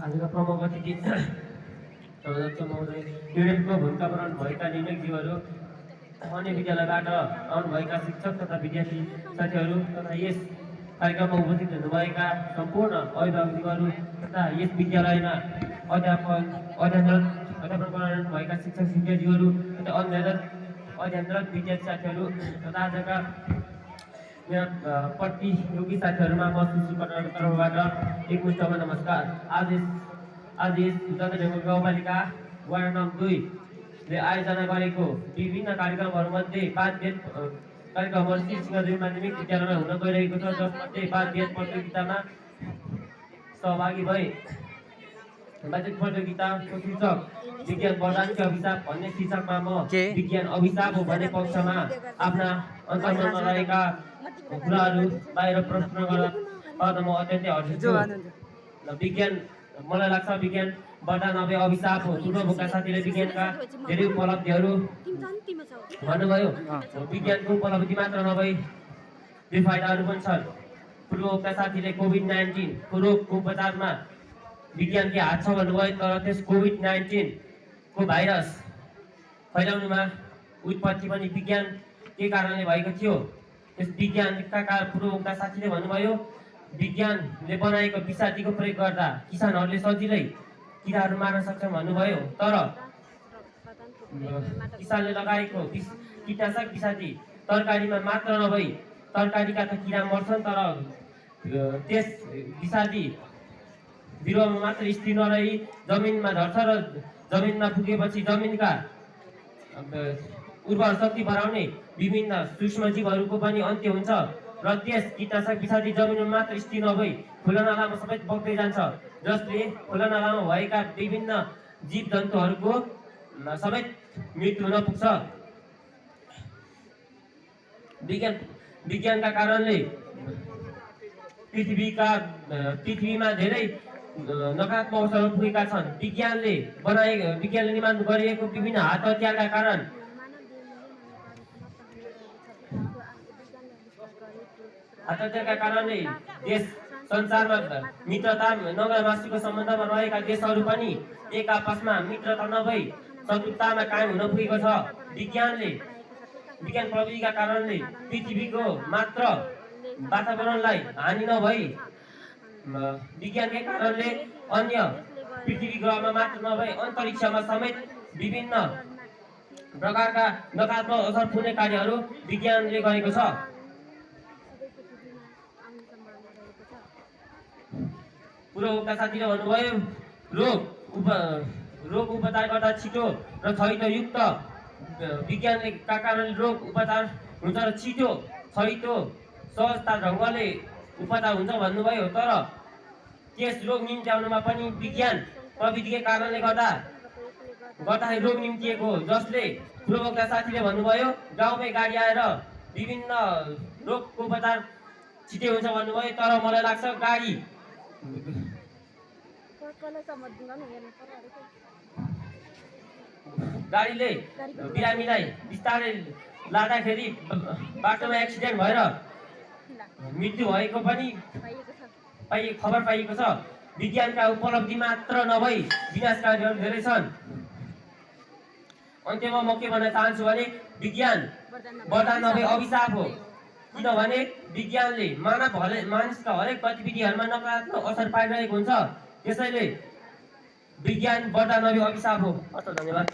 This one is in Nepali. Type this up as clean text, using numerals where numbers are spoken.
आजका प्रमुख अतिथि अध्यक्ष महोदय, युनेस्को भूमिकावरण भएका निर्णयजीवहरू, अन्य विद्यालयबाट आउनुभएका शिक्षक तथा विद्यार्थी साथीहरू तथा यस कार्यक्रममा उपस्थित हुनुभएका सम्पूर्ण अभिभावकहरू तथा यस विद्यालयमा अध्यापन गराउनुभएका शिक्षक शिक्षार्थीहरू तथा अध्ययनरत विद्यार्थी साथीहरू तथा आजका मेरा प्रतियोगी साथीहरूमा म सुश्री पटनाको तर्फबाट एकमुष्टमा नमस्कार। आज यस जनता गाउँपालिका वार्ड नम्बर 2 ले आयोजना गरेको विभिन्न कार्यक्रमहरूमध्ये वादवेद कार्यक्रमहरू श्री सिंहदेवी माध्यमिक विद्यालयमा हुन गइरहेको छ, जसमध्ये वादवेद प्रतियोगितामा सहभागी भए वादवेद प्रतियोगिताको शीर्षक विज्ञान वरदानको अभिशाप भन्ने शीर्षकमा म विज्ञान अभिशाप हो भन्ने पक्षमा आफ्ना अन्तर्मनमा रहेका कुराहरू बाहिर प्रश्न गर्दा म अत्यन्तै हर्षित छु। विज्ञान मलाई लाग्छ विज्ञान वरदान नभए अभिशाप हो। पूर्वका साथीले विज्ञानका धेरै उपलब्धिहरू भन्नुभयो। विज्ञानको उपलब्धि मात्र नभई बेफाइदाहरू पनि छन्। पूर्वका साथीले कोभिड-19 को रोगको उपचारमा विज्ञानकै हात छ भन्नुभयो, तर त्यस कोभिड-19 को भाइरस फैलाउनुमा उत्पत्ति पनि विज्ञानकै कारणले भएको थियो। त्यस विज्ञानका पूर्वका साथीले भन्नुभयो विज्ञानले बनाएको विषादीको प्रयोग गर्दा किसानहरूले सजिलै किराहरू मार्न सक्छन् भन्नुभयो, तर किसानले लगाएको कीटनाशक विषादी तरकारीमा मात्र नभई तरकारीका त किरा मर्छन्, तर त्यस विषादी बिरुवामा मात्र स्थिर नरही जमिनमा झर्छ र जमिनमा पुगेपछि जमिनका उर्वर शक्ति बढाउने विभिन्न सूक्ष्मजीवहरूको पनि अन्त्य हुन्छ र त्यस कीटनाशक विषादी जमिनमा मात्र स्थिर नभई खोलानालामा सबै बग्दै जान्छ, जसले खोलानालामा भएका विभिन्न जीव जन्तुहरूको सबै मृत्यु हुन पुग्छ। विज्ञानका कारणले पृथ्वीमा धेरै नकारात्मक अवसरहरू पुगेका छन्। विज्ञानले निर्माण गरिएको विभिन्न हात हतियारका कारण देश संसारमा मित्रता नगरवासीको सम्बन्धमा रहेका देशहरू पनि एक आपसमा मित्रता नभई शत्रुतामा कायम हुन पुगेको छ। विज्ञान प्रविधिका कारणले पृथ्वीको मात्र वातावरणलाई हानि नभई विज्ञानकै कारणले अन्य पृथ्वी ग्रहमा मात्र नभई अन्तरिक्षमा समेत विभिन्न प्रकारका नकारात्मक असर पुग्ने कार्यहरू विज्ञानले गरेको छ। पूर्वका साथीले भन्नुभयो रोग उपचार गर्दा छिटो र छरितोयुक्त विज्ञानका कारणले रोग उपचार हुन्छ र छिटो छरितो सहजता ढङ्गले उपचार हुन्छ भन्नुभयो, तर त्यस रोग निम्त्याउनुमा पनि विज्ञान प्रविधिकै कारणले गर्दाखेरि रोग निम्तिएको हो, जसले पूर्वका साथीले भन्नुभयो गाउँमै गाडी आएर विभिन्न रोगको उपचार छिटै हुन्छ भन्नुभयो, तर मलाई लाग्छ गाडीले बिरामीलाई बिस्तारै लाँदाखेरि बाटोमा एक्सिडेन्ट भएर मृत्यु भएको पनि खबर पाइएको छ। विज्ञानका उपलब्धि मात्र नभई विनाशकारीहरू धेरै छन्। अन्त्यमा म के भन्न चाहन्छु भने विज्ञान वरदान नभए अभिशाप हो, किनभने विज्ञानले मानिसका हरेक गतिविधिहरूमा नकारात्मक असर पारिरहेको हुन्छ। त्यसैले विज्ञान वरदान नभए अभिशाप हो। धन्यवाद।